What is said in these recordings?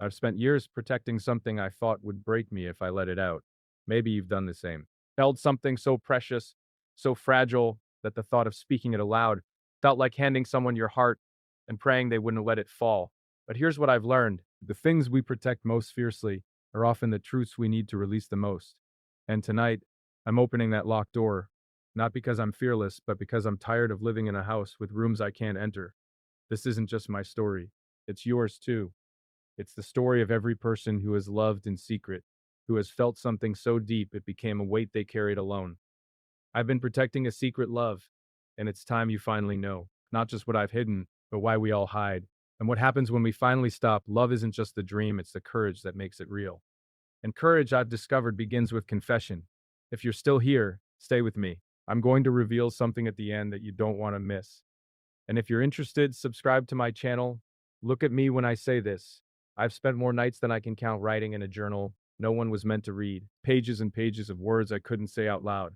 I've spent years protecting something I thought would break me if I let it out. Maybe you've done the same. Held something so precious, so fragile, that the thought of speaking it aloud felt like handing someone your heart and praying they wouldn't let it fall. But here's what I've learned: the things we protect most fiercely are often the truths we need to release the most. And tonight, I'm opening that locked door, not because I'm fearless, but because I'm tired of living in a house with rooms I can't enter. This isn't just my story, it's yours too. It's the story of every person who has loved in secret, who has felt something so deep it became a weight they carried alone. I've been protecting a secret love, and it's time you finally know. Not just what I've hidden, but why we all hide. And what happens when we finally stop. Love isn't just the dream, it's the courage that makes it real. And courage, I've discovered, begins with confession. If you're still here, stay with me. I'm going to reveal something at the end that you don't want to miss. And if you're interested, subscribe to my channel. Look at me when I say this. I've spent more nights than I can count writing in a journal no one was meant to read, pages and pages of words I couldn't say out loud,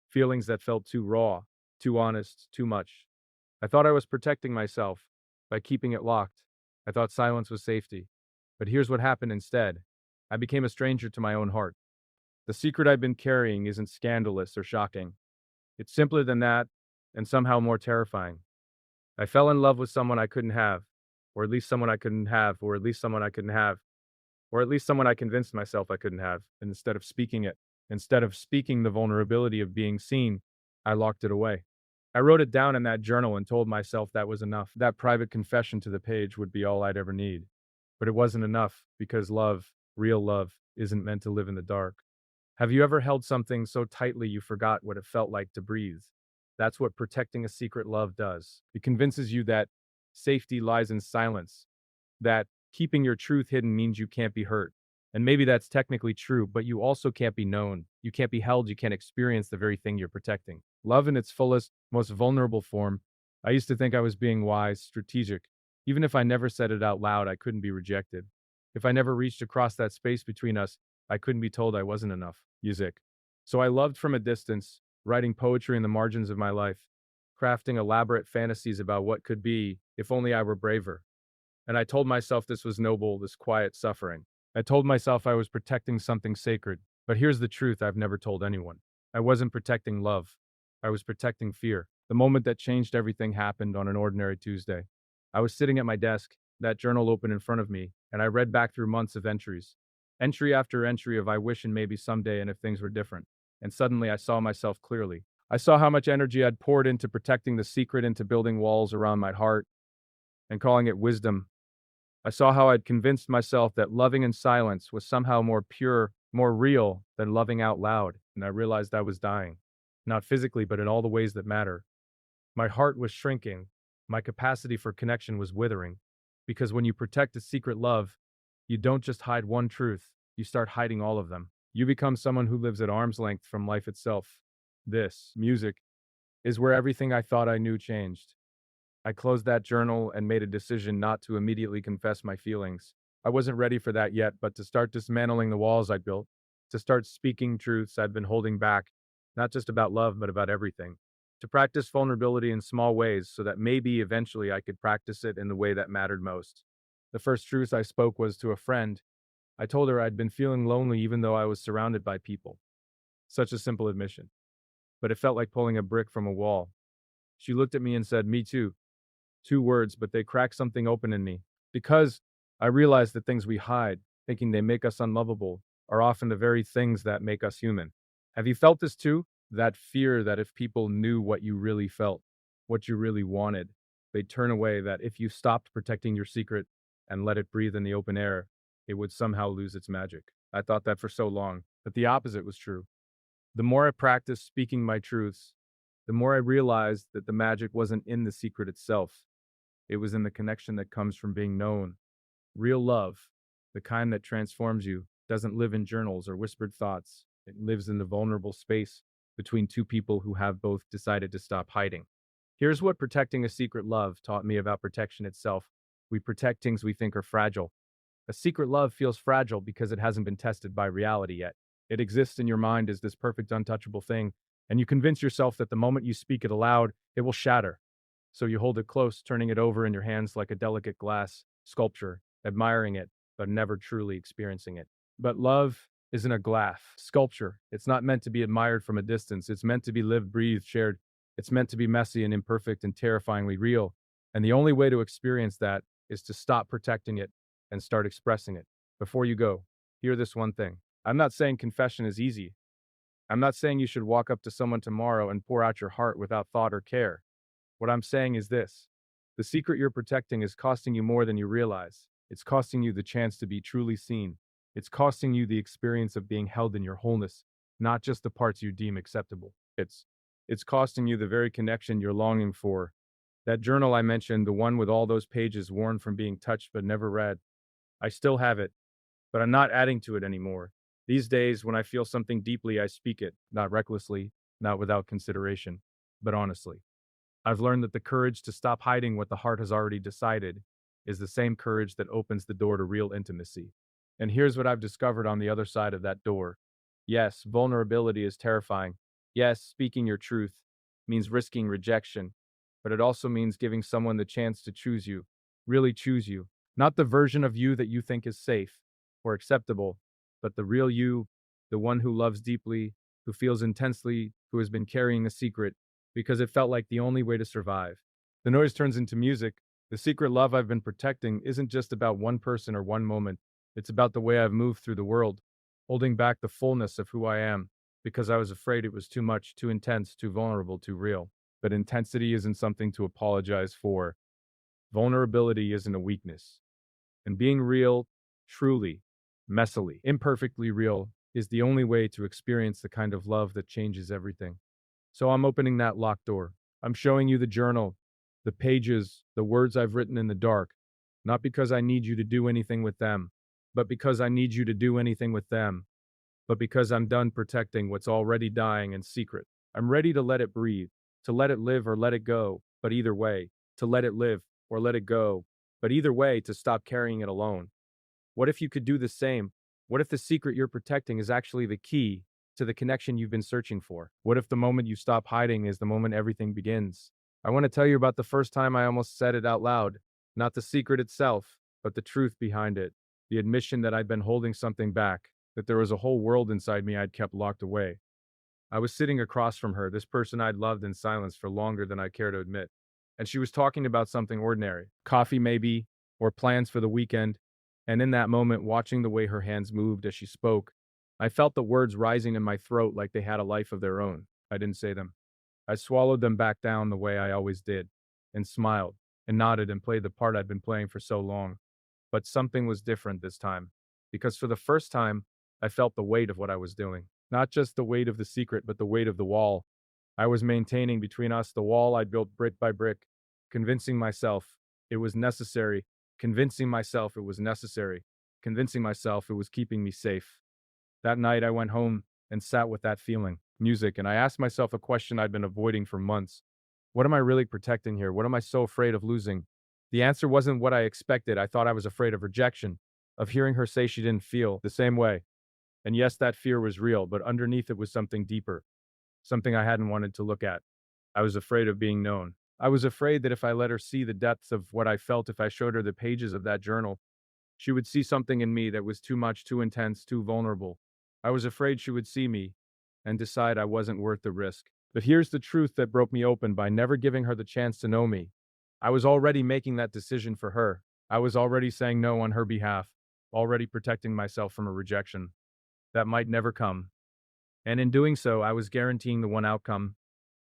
feelings that felt too raw, too honest, too much. I thought I was protecting myself by keeping it locked. I thought silence was safety. But here's what happened instead: I became a stranger to my own heart. The secret I've been carrying isn't scandalous or shocking. It's simpler than that, and somehow more terrifying. I fell in love with someone I couldn't have, or at least someone I couldn't have, or at least someone I couldn't have, or at least someone I convinced myself I couldn't have. And instead of speaking the vulnerability of being seen, I locked it away. I wrote it down in that journal and told myself that was enough. That private confession to the page would be all I'd ever need. But it wasn't enough, because love, real love, isn't meant to live in the dark. Have you ever held something so tightly you forgot what it felt like to breathe? That's what protecting a secret love does. It convinces you that safety lies in silence, that keeping your truth hidden means you can't be hurt. And maybe that's technically true, but you also can't be known. You can't be held. You can't experience the very thing you're protecting. Love in its fullest, most vulnerable form. I used to think I was being wise, strategic. Even if I never said it out loud, I couldn't be rejected. If I never reached across that space between us, I couldn't be told I wasn't enough. Music. So I loved from a distance, writing poetry in the margins of my life, crafting elaborate fantasies about what could be if only I were braver. And I told myself this was noble, this quiet suffering. I told myself I was protecting something sacred. But here's the truth I've never told anyone: I wasn't protecting love. I was protecting fear. The moment that changed everything happened on an ordinary Tuesday. I was sitting at my desk, that journal open in front of me, and I read back through months of entries. Entry after entry of I wish and maybe someday and if things were different. And suddenly I saw myself clearly. I saw how much energy I'd poured into protecting the secret, into building walls around my heart and calling it wisdom. I saw how I'd convinced myself that loving in silence was somehow more pure, more real than loving out loud, and I realized I was dying. Not physically, but in all the ways that matter. My heart was shrinking. My capacity for connection was withering. Because when you protect a secret love, you don't just hide one truth, you start hiding all of them. You become someone who lives at arm's length from life itself. This, music, is where everything I thought I knew changed. I closed that journal and made a decision not to immediately confess my feelings. I wasn't ready for that yet, but to start dismantling the walls I'd built, to start speaking truths I'd been holding back, not just about love, but about everything. To practice vulnerability in small ways so that maybe eventually I could practice it in the way that mattered most. The first truth I spoke was to a friend. I told her I'd been feeling lonely even though I was surrounded by people. Such a simple admission, but it felt like pulling a brick from a wall. She looked at me and said, "Me too." Two words, but they cracked something open in me. Because I realized that things we hide, thinking they make us unlovable, are often the very things that make us human. Have you felt this too? That fear that if people knew what you really felt, what you really wanted, they'd turn away, that if you stopped protecting your secret and let it breathe in the open air, it would somehow lose its magic. I thought that for so long, but the opposite was true. The more I practiced speaking my truths, the more I realized that the magic wasn't in the secret itself. It was in the connection that comes from being known. Real love, the kind that transforms you, doesn't live in journals or whispered thoughts. It lives in the vulnerable space between two people who have both decided to stop hiding. Here's what protecting a secret love taught me about protection itself. We protect things we think are fragile. A secret love feels fragile because it hasn't been tested by reality yet. It exists in your mind as this perfect, untouchable thing, and you convince yourself that the moment you speak it aloud, it will shatter. So you hold it close, turning it over in your hands like a delicate glass sculpture, admiring it, but never truly experiencing it. But love isn't a glass sculpture. It's not meant to be admired from a distance. It's meant to be lived, breathed, shared. It's meant to be messy and imperfect and terrifyingly real. And the only way to experience that is to stop protecting it and start expressing it. Before you go, hear this one thing. I'm not saying confession is easy. I'm not saying you should walk up to someone tomorrow and pour out your heart without thought or care. What I'm saying is this: the secret you're protecting is costing you more than you realize. It's costing you the chance to be truly seen. It's costing you the experience of being held in your wholeness, not just the parts you deem acceptable. It's costing you the very connection you're longing for. That journal I mentioned, the one with all those pages worn from being touched but never read, I still have it, but I'm not adding to it anymore. These days, when I feel something deeply, I speak it, not recklessly, not without consideration, but honestly. I've learned that the courage to stop hiding what the heart has already decided is the same courage that opens the door to real intimacy. And here's what I've discovered on the other side of that door. Yes, vulnerability is terrifying. Yes, speaking your truth means risking rejection, but it also means giving someone the chance to choose you, really choose you. Not the version of you that you think is safe or acceptable, but the real you, the one who loves deeply, who feels intensely, who has been carrying a secret, because it felt like the only way to survive. The noise turns into music. The secret love I've been protecting isn't just about one person or one moment. It's about the way I've moved through the world, holding back the fullness of who I am, because I was afraid it was too much, too intense, too vulnerable, too real. But intensity isn't something to apologize for. Vulnerability isn't a weakness. And being real, truly, messily, imperfectly real, is the only way to experience the kind of love that changes everything. So I'm opening that locked door. I'm showing you the journal, the pages, the words I've written in the dark, not because I need you to do anything with them, but because I need you to do anything with them, but because I'm done protecting what's already dying in secret. I'm ready to let it breathe, to let it live or let it go, but either way, to let it live or let it go, but either way, to stop carrying it alone. What if you could do the same? What if the secret you're protecting is actually the key to the connection you've been searching for? What if the moment you stop hiding is the moment everything begins? I want to tell you about the first time I almost said it out loud. Not the secret itself, but the truth behind it. The admission that I'd been holding something back, that there was a whole world inside me I'd kept locked away. I was sitting across from her, this person I'd loved in silence for longer than I care to admit. And she was talking about something ordinary, coffee maybe, or plans for the weekend. And in that moment, watching the way her hands moved as she spoke, I felt the words rising in my throat like they had a life of their own. I didn't say them. I swallowed them back down the way I always did, and smiled, and nodded and played the part I'd been playing for so long. But something was different this time, because for the first time, I felt the weight of what I was doing. Not just the weight of the secret, but the weight of the wall I was maintaining between us, the wall I'd built brick by brick, convincing myself it was necessary, convincing myself it was necessary, convincing myself it was keeping me safe. That night, I went home and sat with that feeling, music, and I asked myself a question I'd been avoiding for months. What am I really protecting here? What am I so afraid of losing? The answer wasn't what I expected. I thought I was afraid of rejection, of hearing her say she didn't feel the same way. And yes, that fear was real, but underneath it was something deeper, something I hadn't wanted to look at. I was afraid of being known. I was afraid that if I let her see the depths of what I felt, if I showed her the pages of that journal, she would see something in me that was too much, too intense, too vulnerable. I was afraid she would see me and decide I wasn't worth the risk. But here's the truth that broke me open: by never giving her the chance to know me, I was already making that decision for her. I was already saying no on her behalf, already protecting myself from a rejection that might never come. And in doing so, I was guaranteeing the one outcome.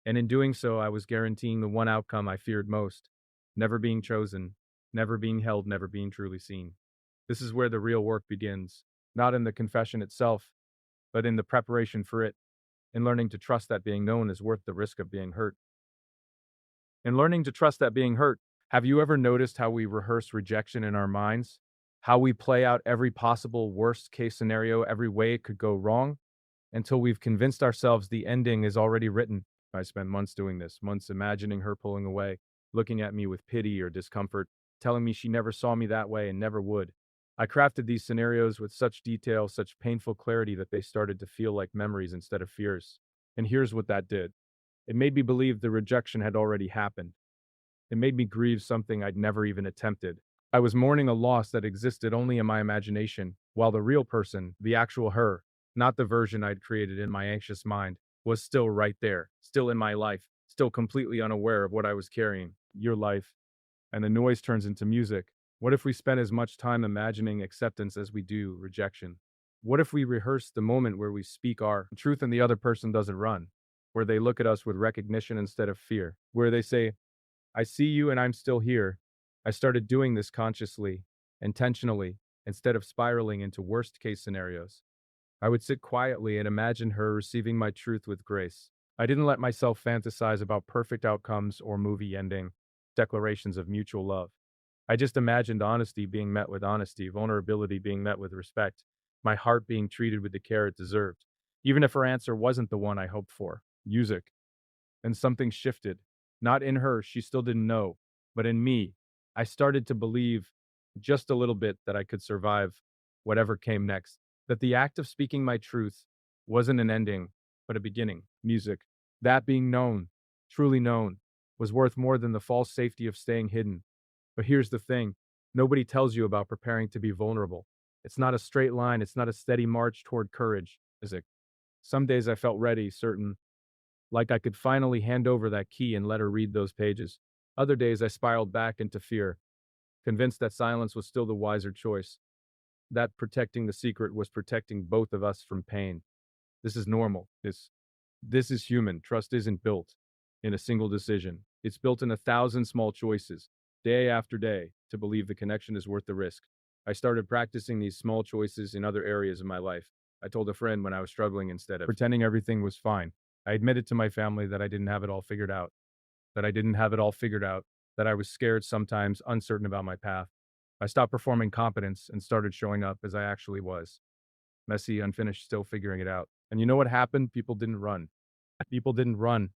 And in doing so, I was guaranteeing the one outcome I feared most: never being chosen, never being held, never being truly seen. This is where the real work begins, not in the confession itself, but in the preparation for it, in learning to trust that being known is worth the risk of being hurt. In learning to trust that being hurt, have you ever noticed how we rehearse rejection in our minds? How we play out every possible worst case scenario, every way it could go wrong, until we've convinced ourselves the ending is already written. I spent months doing this, months imagining her pulling away, looking at me with pity or discomfort, telling me she never saw me that way and never would. I crafted these scenarios with such detail, such painful clarity that they started to feel like memories instead of fears. And here's what that did: it made me believe the rejection had already happened. It made me grieve something I'd never even attempted. I was mourning a loss that existed only in my imagination, while the real person, the actual her, not the version I'd created in my anxious mind, was still right there, still in my life, still completely unaware of what I was carrying. Your life. And the noise turns into music. What if we spent as much time imagining acceptance as we do rejection? What if we rehearse the moment where we speak our truth and the other person doesn't run? Where they look at us with recognition instead of fear? Where they say, I see you and I'm still here. I started doing this consciously, intentionally, instead of spiraling into worst case scenarios. I would sit quietly and imagine her receiving my truth with grace. I didn't let myself fantasize about perfect outcomes or movie ending declarations of mutual love. I just imagined honesty being met with honesty, vulnerability being met with respect, my heart being treated with the care it deserved, even if her answer wasn't the one I hoped for. Music. And something shifted. Not in her, she still didn't know, but in me. I started to believe just a little bit that I could survive whatever came next, that the act of speaking my truth wasn't an ending, but a beginning. Music. That being known, truly known, was worth more than the false safety of staying hidden. But here's the thing, nobody tells you about preparing to be vulnerable. It's not a straight line, it's not a steady march toward courage, is it? Some days I felt ready, certain, like I could finally hand over that key and let her read those pages. Other days I spiraled back into fear, convinced that silence was still the wiser choice, that protecting the secret was protecting both of us from pain. This is normal. This is human. Trust isn't built in a single decision. It's built in 1,000 small choices, day after day, to believe the connection is worth the risk. I started practicing these small choices in other areas of my life. I told a friend when I was struggling instead of pretending everything was fine. I admitted to my family that I didn't have it all figured out, that I didn't have it all figured out, that I was scared sometimes, uncertain about my path. I stopped performing competence and started showing up as I actually was. Messy, unfinished, still figuring it out. And you know what happened? People didn't run. People didn't run.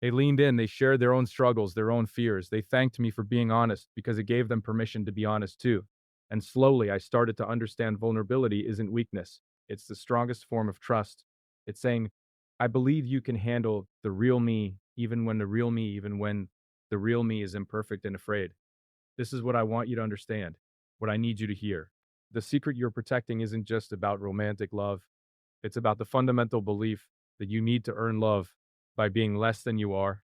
They leaned in, they shared their own struggles, their own fears. They thanked me for being honest because it gave them permission to be honest too. And slowly I started to understand vulnerability isn't weakness. It's the strongest form of trust. It's saying, I believe you can handle the real me, even when the real me is imperfect and afraid. This is what I want you to understand, what I need you to hear. The secret you're protecting isn't just about romantic love. It's about the fundamental belief that you need to earn love by being less than you are,